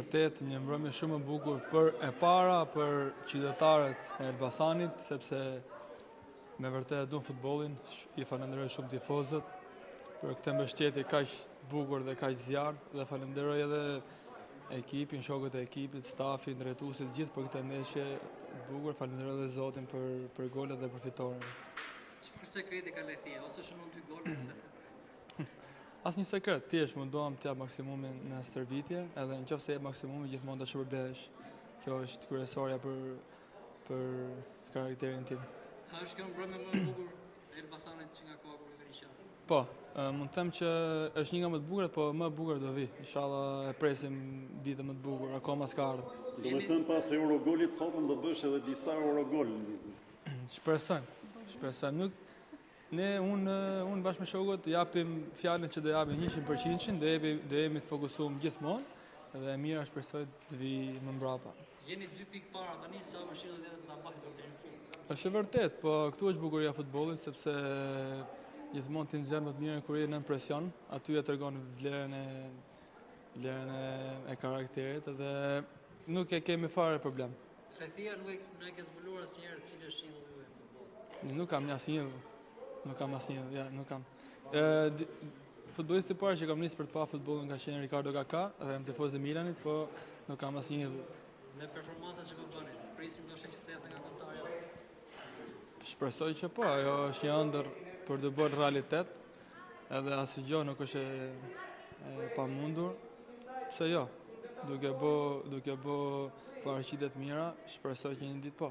vërtet një mbrëmje shumë e bukur për e para për qytetarët e Elbasanit, sepse me vërtet duan futbollin, I falenderoj shumë tifozët për këtë mbështetje kaq bukur dhe kaq zjarr dhe falenderoj edhe ekipin, shokët e ekipit, stafin, drejtuesit, gjithë për këtë ndeshje bukur, falenderoj edhe Zotin për golet dhe për fitoren. Çfarë sekreti ka Lethia ose shënon 2 gole se Asnjë sekret, thjesht mundohem të jap maksimumin në stërvitje, edhe nëse jep maksimumin gjithmonë ta shpërbesh. Kjo është kryesorja për karakterin tim. A është kjo mbrëmje më e bukur e Elbasanit që nga koha kur vjen qafë? Po, mund të them që është një nga më të bukurat, po më e bukur do vi. Inshallah e presim ditë më të bukur, akoma s'ka ardhur. Do të thënë pas Eurogolit sotëm do bësh edhe disa Eurogol. Shpresoj. Unë bashkë me shokët japim fjalën që do japim 100%, do jemi të fokusuar gjithmonë dhe mira shpresoj të vi më mbrapa. Jeni 2 pikë para tani, sa vështirë do të ta mbajtur deri në fund. Është vërtet, po këtu është bukuria e futbollit sepse gjithmonë ti nxjerr më të mirën kur je në presion, aty e tregon vlerën e karakterit dhe nuk e kemi fare problem. Lethia nuk e ke zbuluar asnjëherë cili është idolli juaj në futboll. Nuk kam asnjë. Nuk kam. Futbollisti I parë që kam nisur për të pa futbollin ka qenë Ricardo Kaká, dhe jam tifoz I Milanit, po nuk kam asnjë. Me performancat që po bëni, prisim ndoshta që thjesht nga kontarja. Shpresoj që po, ajo është një ëndër për të bërë realitet, edhe asnjë gjë nuk është e pamundur. Pse jo? Duke bë paraqitje të mira, shpresoj që një ditë po.